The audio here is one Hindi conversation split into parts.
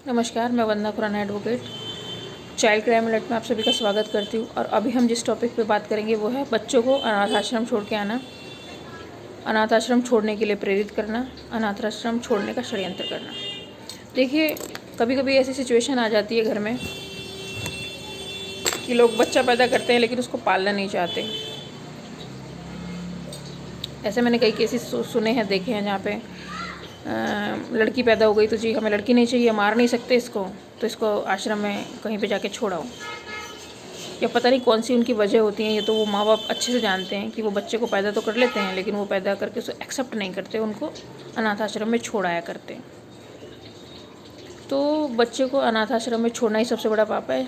नमस्कार, मैं Vandana Khurana advocate child crime alert में आप सभी का स्वागत करती हूँ। और अभी हम जिस टॉपिक पे बात करेंगे वो है बच्चों को अनाथ आश्रम छोड़ के आना, अनाथ आश्रम छोड़ने के लिए प्रेरित करना, अनाथ आश्रम छोड़ने का षड्यंत्र करना। देखिए, कभी कभी ऐसी सिचुएशन आ जाती है घर में कि लोग बच्चा पैदा करते हैं लेकिन उसको पालना नहीं चाहते। ऐसे मैंने कई केसेस सुने हैं, देखे हैं, जहाँ पे लड़की पैदा हो गई तो जी हमें लड़की नहीं चाहिए, मार नहीं सकते इसको, तो इसको आश्रम में कहीं पे जाके छोड़ाओ। या पता नहीं कौन सी उनकी वजह होती है। ये तो वो माँ बाप अच्छे से जानते हैं कि वो बच्चे को पैदा तो कर लेते हैं लेकिन वो पैदा करके उसको एक्सेप्ट नहीं करते, उनको अनाथ आश्रम में छोड़ाया करते। तो बच्चे को अनाथ आश्रम में छोड़ना ही सबसे बड़ा पाप है।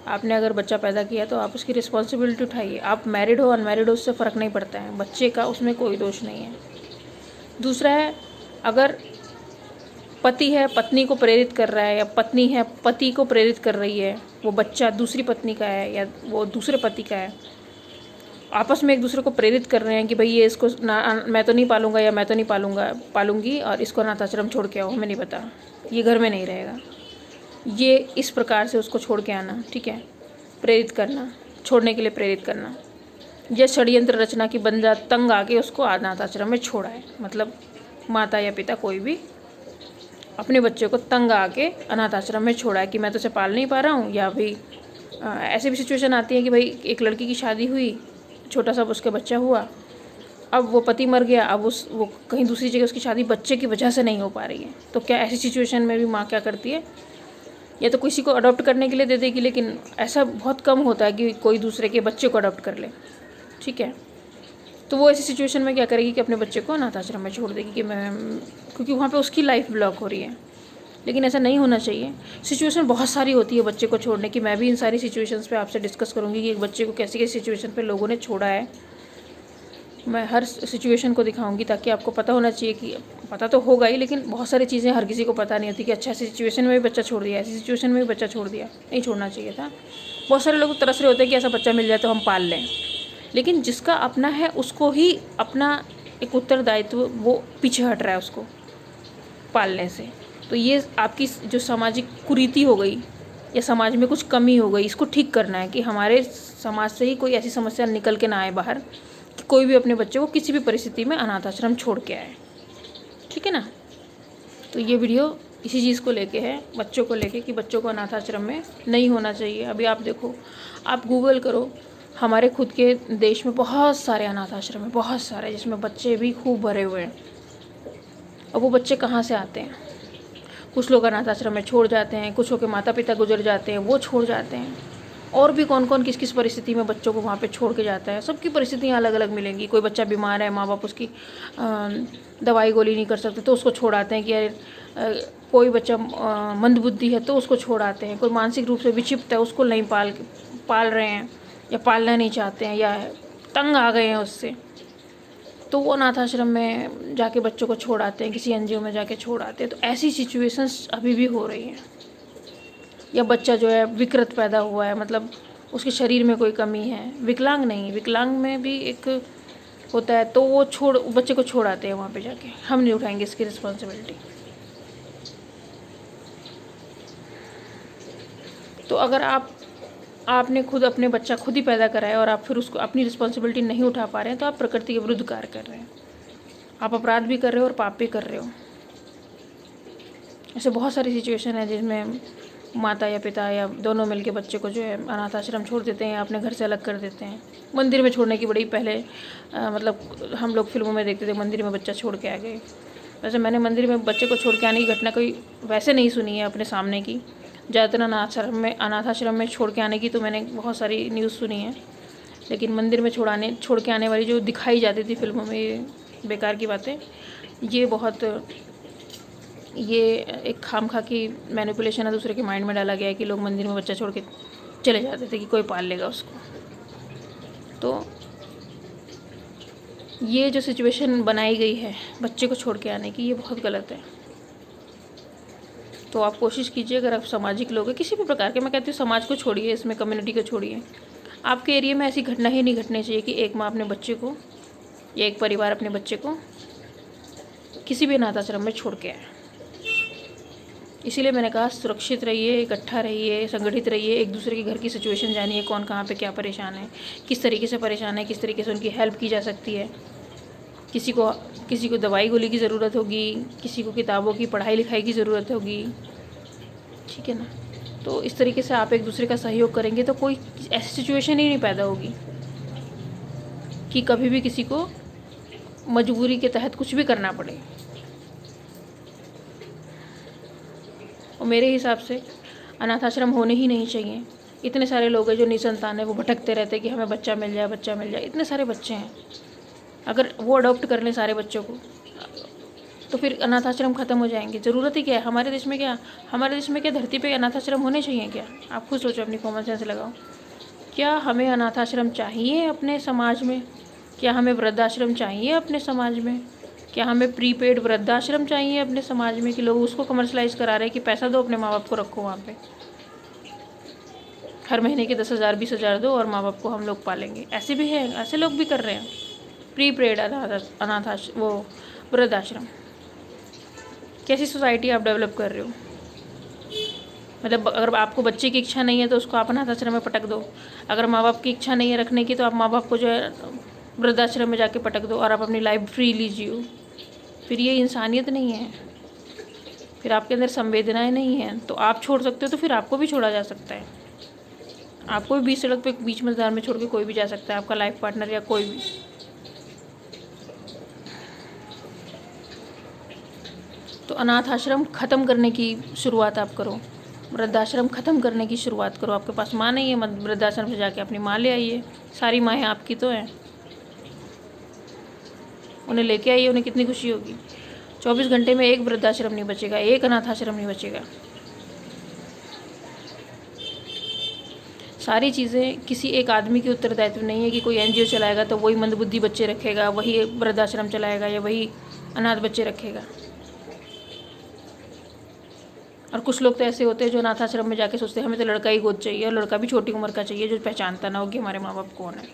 आपने अगर बच्चा पैदा किया तो आप उसकी रिस्पॉन्सिबिलिटी उठाइए। आप मैरिड हो अनमैरिड हो उससे फ़र्क नहीं पड़ता है, बच्चे का उसमें कोई दोष नहीं है। दूसरा है, अगर पति है पत्नी को प्रेरित कर रहा है या पत्नी है पति को प्रेरित कर रही है, वो बच्चा दूसरी पत्नी का है या वो दूसरे पति का है, आपस में एक दूसरे को प्रेरित कर रहे हैं कि भाई ये इसको ना, मैं तो नहीं पालूंगा या मैं तो नहीं पालूंगी और इसको अनाथ आश्रम छोड़ के आओ, हमें नहीं पता, ये घर में नहीं रहेगा। ये इस प्रकार से उसको छोड़ के आना, ठीक है, प्रेरित करना, छोड़ने के लिए प्रेरित करना, यह षड्यंत्र रचना की बंदा तंग आके उसको अनाथ आश्रम में छोड़ा है। मतलब माता या पिता कोई भी अपने बच्चे को तंग आके अनाथ आश्रम में छोड़ा है कि मैं तो उसे पाल नहीं पा रहा हूँ। या भी ऐसी भी सिचुएशन आती है कि भाई एक लड़की की शादी हुई, छोटा सा उसके बच्चा हुआ, अब वो पति मर गया, अब वो कहीं दूसरी जगह उसकी शादी बच्चे की वजह से नहीं हो पा रही है। तो क्या ऐसी सिचुएशन में भी माँ क्या करती है, या तो किसी को अडॉप्ट करने के लिए दे देगी, लेकिन ऐसा बहुत कम होता है कि कोई दूसरे के बच्चे को अडॉप्ट कर ले, ठीक है। तो वो ऐसी सिचुएशन में क्या करेगी कि अपने बच्चे को अनाथ आश्रम में छोड़ देगी कि मैं, क्योंकि वहाँ पे उसकी लाइफ ब्लॉक हो रही है। लेकिन ऐसा नहीं होना चाहिए। सिचुएशन बहुत सारी होती है बच्चे को छोड़ने की। मैं भी इन सारी सिचुएशंस पे आपसे डिस्कस करूँगी कि एक बच्चे को कैसी कैसी सिचुएशन पे लोगों ने छोड़ा है। मैं हर सिचुएशन को दिखाऊंगी ताकि आपको पता होना चाहिए, कि पता तो होगा ही लेकिन बहुत सारी चीज़ें हर किसी को पता नहीं होती कि अच्छा ऐसी सिचुएशन में भी बच्चा छोड़ दिया, ऐसी सिचुएशन में भी बच्चा छोड़ दिया, नहीं छोड़ना चाहिए था। बहुत सारे लोग तरस रहे होते हैं कि ऐसा बच्चा मिल जाए तो हम पाल लें, लेकिन जिसका अपना है उसको ही अपना एक उत्तरदायित्व वो पीछे हट रहा है उसको पालने से। तो ये आपकी जो सामाजिक कुरीति हो गई या समाज में कुछ कमी हो गई, इसको ठीक करना है कि हमारे समाज से ही कोई ऐसी समस्या निकल के ना आए बाहर कि कोई भी अपने बच्चे को किसी भी परिस्थिति में अनाथ आश्रम छोड़ के आए, ठीक है ना। तो ये वीडियो इसी चीज़ को लेके है, बच्चों को लेके, कि बच्चों को अनाथ आश्रम में नहीं होना चाहिए। अभी आप देखो, आप गूगल करो, हमारे खुद के देश में बहुत सारे अनाथ आश्रम हैं, बहुत सारे, जिसमें बच्चे भी खूब भरे हुए हैं। और वो बच्चे कहाँ से आते हैं? कुछ लोग अनाथ आश्रम में छोड़ जाते हैं, कुछ लोग के माता पिता गुजर जाते हैं, वो छोड़ जाते हैं, और भी कौन कौन किस किस परिस्थिति में बच्चों को वहाँ पे छोड़ के जाता है। सबकी परिस्थितियाँ अलग अलग मिलेंगी। कोई बच्चा बीमार है, माँ बाप उसकी दवाई गोली नहीं कर सकते तो उसको छोड़ाते हैं कि यार, कोई बच्चा मंदबुद्धि है तो उसको छोड़ाते हैं, कोई मानसिक रूप से विक्षिप्त है उसको नहीं पाल रहे हैं या पालना नहीं चाहते हैं या तंग आ गए हैं उससे, तो वो अनाथ आश्रम में जाके बच्चों को छोड़ाते हैं, किसी एनजीओ में जाके छोड़ाते हैं। तो ऐसी सिचुएशंस अभी भी हो रही हैं। या बच्चा जो है विकृत पैदा हुआ है, मतलब उसके शरीर में कोई कमी है, विकलांग नहीं, विकलांग में भी एक होता है, तो वो बच्चे को छोड़ाते हैं वहाँ पे जाके। हम नहीं उठाएंगे इसकी रिस्पॉन्सिबिलिटी। तो अगर आपने खुद अपने बच्चा खुद ही पैदा करा है और आप फिर उसको अपनी रिस्पॉन्सिबिलिटी नहीं उठा पा रहे हैं, तो आप प्रकृति के विरुद्ध कार्य कर रहे हैं। आप अपराध भी कर रहे हो और पाप भी कर रहे हो। ऐसे बहुत सारी सिचुएशन है जिसमें माता या पिता या दोनों मिलके बच्चे को जो है अनाथ आश्रम छोड़ देते हैं, अपने घर से अलग कर देते हैं। मंदिर में छोड़ने की बड़ी पहले मतलब हम लोग फिल्मों में देखते थे, मंदिर में बच्चा छोड़ के आ गए। वैसे मैंने मंदिर में बच्चे को छोड़ के आने की घटना कोई वैसे नहीं सुनी है अपने सामने की। ज़्यादातर अनाथ आश्रम में छोड़ के आने की तो मैंने बहुत सारी न्यूज़ सुनी है, लेकिन मंदिर में छोड़ के आने वाली जो दिखाई जाती थी फिल्मों में, ये बेकार की बातें। ये एक खामखा की मैनिपुलेशन है, दूसरे के माइंड में डाला गया है कि लोग मंदिर में बच्चा छोड़ के चले जाते थे कि कोई पाल लेगा उसको। तो ये जो सिचुएशन बनाई गई है बच्चे को छोड़ के आने की, ये बहुत गलत है। तो आप कोशिश कीजिए, अगर आप सामाजिक लोग हैं किसी भी प्रकार के, मैं कहती हूँ समाज को छोड़िए, इसमें कम्युनिटी को छोड़िए, आपके एरिया में ऐसी घटना ही नहीं घटनी चाहिए कि एक माँ अपने बच्चे को या एक परिवार अपने बच्चे को किसी भी अनाथ आश्रम में छोड़ के आए। इसीलिए मैंने कहा सुरक्षित रहिए, इकट्ठा रहिए, संगठित रहिए, एक दूसरे के घर की सिचुएशन जानिए, कौन कहाँ पे क्या परेशान है, किस तरीके से परेशान है, किस तरीके से उनकी हेल्प की जा सकती है। किसी को दवाई गोली की ज़रूरत होगी, किसी को किताबों की पढ़ाई लिखाई की ज़रूरत होगी, ठीक है ना। तो इस तरीके से आप एक दूसरे का सहयोग करेंगे तो कोई ऐसी सिचुएशन ही नहीं पैदा होगी कि कभी भी किसी को मजबूरी के तहत कुछ भी करना पड़े। और मेरे हिसाब से अनाथ आश्रम होने ही नहीं चाहिए। इतने सारे लोग हैं जो निसंतान है, वो भटकते रहते हैं कि हमें बच्चा मिल जाए, बच्चा मिल जाए। इतने सारे बच्चे हैं, अगर वो अडॉप्ट कर लें सारे बच्चों को तो फिर अनाथ आश्रम ख़त्म हो जाएंगे। ज़रूरत ही क्या है हमारे देश में? क्या धरती पे अनाथ आश्रम होने चाहिए क्या? आप खुद सोचो, अपनी कॉमन सेंस लगाओ। क्या हमें अनाथ आश्रम चाहिए अपने समाज में? क्या हमें वृद्धाश्रम चाहिए अपने समाज में? क्या हमें प्रीपेड वृद्धाश्रम चाहिए अपने समाज में कि लोग उसको कमर्शलाइज करा रहे हैं कि पैसा दो, अपने माँ बाप को रखो वहाँ पे, हर महीने के 10,000 20,000 दो और माँ बाप को हम लोग पालेंगे। ऐसे भी है, ऐसे लोग भी कर रहे हैं, प्रीपेड वो वृद्धाश्रम। कैसी सोसाइटी आप डेवलप कर रहे हो? मतलब अगर आपको बच्चे की इच्छा नहीं है तो उसको आप अनाथ आश्रम में पटक दो। अगर माँ बाप की इच्छा नहीं है रखने की तो आप माँ बाप को जो है वृद्धाश्रम में जाके पटक दो और आप अपनी लाइफ फ्री लीजिए। फिर ये इंसानियत नहीं है, फिर आपके अंदर संवेदनाएं नहीं हैं। तो आप छोड़ सकते हो तो फिर आपको भी छोड़ा जा सकता है। आपको भी बीच सड़क पे बीच मैदान में छोड़ के कोई भी जा सकता है, आपका लाइफ पार्टनर या कोई भी। तो अनाथ आश्रम ख़त्म करने की शुरुआत आप करो, वृद्धाश्रम ख़त्म करने की शुरुआत करो। आपके पास माँ नहीं है, मत वृद्धाश्रम से जाके अपनी माँ ले आइए। सारी माएँ आपकी तो हैं, उन्हें लेके आइए, उन्हें कितनी खुशी होगी। 24 घंटे में एक वृद्धाश्रम नहीं बचेगा, एक अनाथ आश्रम नहीं बचेगा। सारी चीज़ें किसी एक आदमी के उत्तरदायित्व नहीं है कि कोई एनजीओ चलाएगा तो वही मंदबुद्धि बच्चे रखेगा, वही वृद्धाश्रम चलाएगा या वही अनाथ बच्चे रखेगा। और कुछ लोग तो ऐसे होते हैं जो अनाथ आश्रम में जाके सोचते हैं हमें तो लड़का ही गोद चाहिए, और लड़का भी छोटी उम्र का चाहिए जो पहचानता ना हो कि हमारे माँ बाप कौन है।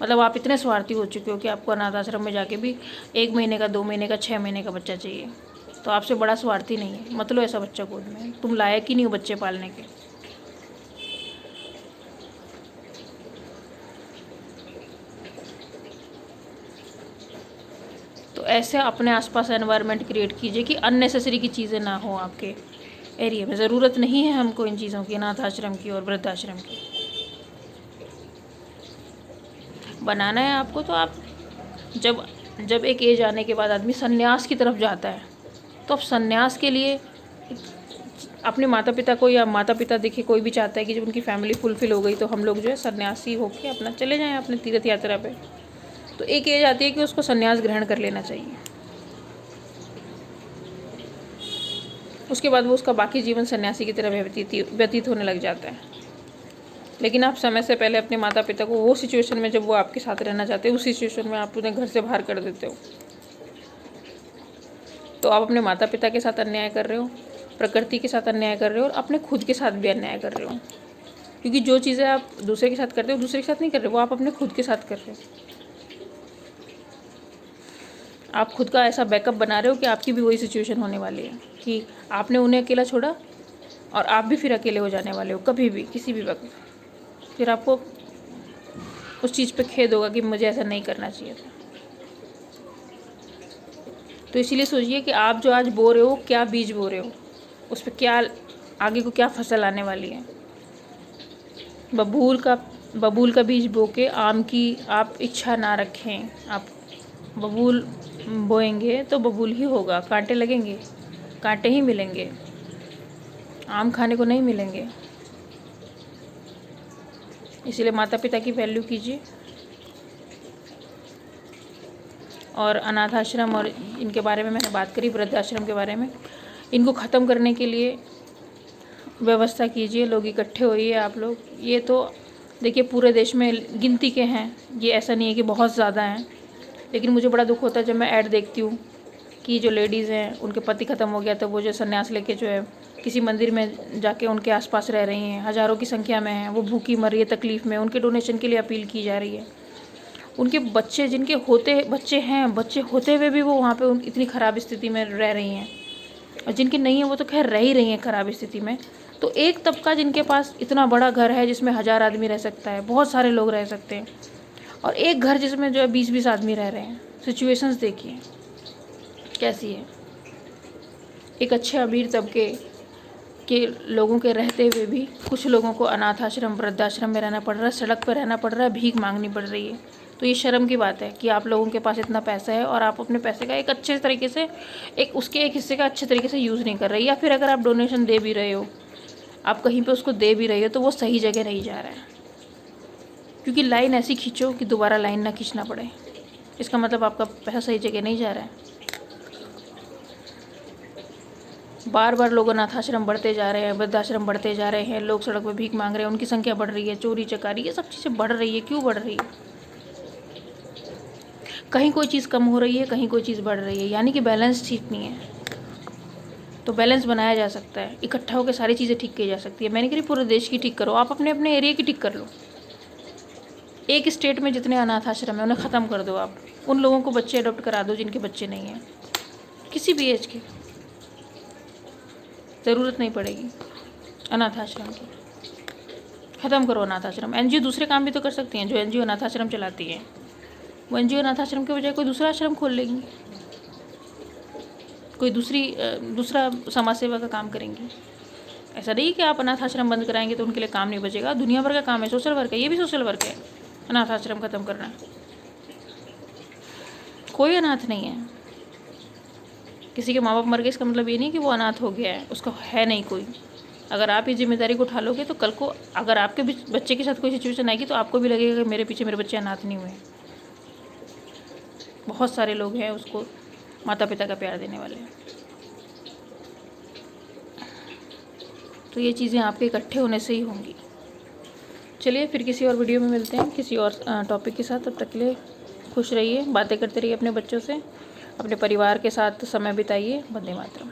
मतलब आप इतने स्वार्थी हो चुके हो कि आपको अनाथ आश्रम में जाके भी 1 महीने का, 2 महीने का, 6 महीने का बच्चा चाहिए। तो आपसे बड़ा स्वार्थी नहीं है, मत लो ऐसा बच्चा गोद में, तुम लायक ही नहीं हो बच्चे पालने के। तो ऐसे अपने आसपास एनवायरनमेंट क्रिएट कीजिए कि अननेसेसरी की चीज़ें ना हो आपके एरिया में। ज़रूरत नहीं है हमको इन चीज़ों की, अनाथ आश्रम की और वृद्धाश्रम की। बनाना है आपको तो आप जब एक एज आने के बाद आदमी सन्यास की तरफ जाता है तो अब सन्यास के लिए अपने माता पिता को, या माता पिता देखिए कोई भी चाहता है कि जब उनकी फैमिली फुलफिल हो गई तो हम लोग जो है सन्यासी होके अपना चले जाएं अपने तीर्थ यात्रा पे। तो एक एज आती है कि उसको सन्यास ग्रहण कर लेना चाहिए। उसके बाद वो उसका बाकी जीवन सन्यासी की तरह व्यतीत होने लग जाता है। लेकिन आप समय से पहले अपने माता पिता को वो सिचुएशन में जब वो आपके साथ रहना चाहते हैं उस सिचुएशन में आप उन्हें घर से बाहर कर देते हो, तो आप अपने माता पिता के साथ अन्याय कर रहे हो, प्रकृति के साथ अन्याय कर रहे हो और अपने खुद के साथ भी अन्याय कर रहे हो। क्योंकि जो चीज़ें आप दूसरे के साथ करते हो दूसरे के साथ नहीं कर रहे, वो आप अपने खुद के साथ कर रहे हो। आप खुद का ऐसा बैकअप बना रहे हो कि आपकी भी वही सिचुएशन होने वाली है कि आपने उन्हें अकेला छोड़ा और आप भी फिर अकेले हो जाने वाले हो कभी भी, किसी भी वक्त। फिर आपको उस चीज़ पे खेद होगा कि मुझे ऐसा नहीं करना चाहिए था। तो इसीलिए सोचिए कि आप जो आज बो रहे हो क्या बीज बो रहे हो, उस पर क्या आगे को क्या फसल आने वाली है। बबूल का बीज बो के आम की आप इच्छा ना रखें। आप बबूल बोएंगे तो बबूल ही होगा, कांटे लगेंगे, कांटे ही मिलेंगे, आम खाने को नहीं मिलेंगे। इसीलिए माता पिता की वैल्यू कीजिए। और अनाथ आश्रम और इनके बारे में मैंने बात करी, वृद्धाश्रम के बारे में, इनको ख़त्म करने के लिए व्यवस्था कीजिए, लोग इकट्ठे होइए आप लोग। ये तो देखिए पूरे देश में गिनती के हैं, ये ऐसा नहीं है कि बहुत ज़्यादा हैं। लेकिन मुझे बड़ा दुख होता है जब मैं ऐड देखती हूँ कि जो लेडीज़ हैं उनके पति ख़त्म हो गया तो वो जो संन्यास लेके जो है किसी मंदिर में जाके उनके आसपास रह रही हैं, हज़ारों की संख्या में हैं, वो भूखी मर रही है, तकलीफ़ में, उनके डोनेशन के लिए अपील की जा रही है। उनके बच्चे जिनके बच्चे होते हुए भी वो वहाँ पे इतनी ख़राब स्थिति में रह रही हैं। और जिनके नहीं है वो तो खैर रह ही रही हैं ख़राब स्थिति में। तो एक तबका जिनके पास इतना बड़ा घर है जिसमें 1000 आदमी रह सकता है, बहुत सारे लोग रह सकते हैं, और एक घर जिसमें जो है 20-20 आदमी रह रहे हैं। सिचुएशंस देखिए कैसी है। एक अच्छे अमीर तबके के लोगों के रहते हुए भी कुछ लोगों को अनाथ आश्रम, वृद्धाश्रम में रहना पड़ रहा है, सड़क पर रहना पड़ रहा है, भीख मांगनी पड़ रही है। तो ये शर्म की बात है कि आप लोगों के पास इतना पैसा है और आप अपने पैसे का एक अच्छे तरीके से, उसके एक हिस्से का अच्छे तरीके से यूज़ नहीं कर रहे, या फिर अगर आप डोनेशन दे भी रहे हो, आप कहीं पे उसको दे भी रहे हो, तो वो सही जगह नहीं जा रहा है। क्योंकि लाइन ऐसी खींचो कि दोबारा लाइन ना खींचना पड़े। इसका मतलब आपका पैसा सही जगह नहीं जा रहा है। बार बार लोग अनाथाश्रम बढ़ते जा रहे हैं, वृद्धाश्रम बढ़ते जा रहे हैं, लोग सड़क पर भीख मांग रहे हैं, उनकी संख्या बढ़ रही है, चोरी चकारी ये सब चीज़ें बढ़ रही है। क्यों बढ़ रही है? कहीं कोई चीज़ कम हो रही है, कहीं कोई चीज़ बढ़ रही है, यानी कि बैलेंस ठीक नहीं है। तो बैलेंस बनाया जा सकता है, इकट्ठा होकर सारी चीज़ें ठीक की जा सकती है। मैंने कही पूरे देश की ठीक करो, आप अपने अपने एरिया की ठीक कर लो। एक स्टेट में जितने अनाथ आश्रम है उन्हें ख़त्म कर दो। आप उन लोगों को बच्चे अडॉप्ट करा दो जिनके बच्चे नहीं हैं, किसी भी एज के, ज़रूरत नहीं पड़ेगी अनाथ आश्रम की। ख़त्म करो अनाथ आश्रम। NGO दूसरे काम भी तो कर सकती हैं। जो NGO अनाथ आश्रम चलाती है, वो NGO अनाथ आश्रम के बजाय कोई दूसरा आश्रम खोल लेंगी, कोई दूसरा समाज सेवा का काम करेंगी। ऐसा नहीं कि आप अनाथ आश्रम बंद कराएंगे तो उनके लिए काम नहीं बचेगा। दुनिया भर का काम है, सोशल वर्क है, ये भी सोशल वर्क है अनाथ आश्रम ख़त्म करना। कोई अनाथ नहीं है। किसी के माँ बाप मर गए इसका मतलब ये नहीं कि वो अनाथ हो गया है, उसका है नहीं कोई। अगर आप इस जिम्मेदारी को उठा लोगे तो कल को अगर आपके बच्चे के साथ कोई सिचुएशन आएगी तो आपको भी लगेगा कि मेरे पीछे मेरे बच्चे अनाथ नहीं हुए। बहुत सारे लोग हैं उसको माता पिता का प्यार देने वाले। तो ये चीज़ें आपके इकट्ठे होने से ही होंगी। चलिए फिर किसी और वीडियो में मिलते हैं किसी और टॉपिक के साथ। तब तक के लिए खुश रहिए, बातें करते रहिए अपने बच्चों से, अपने परिवार के साथ समय बिताइए। वंदे मातरम।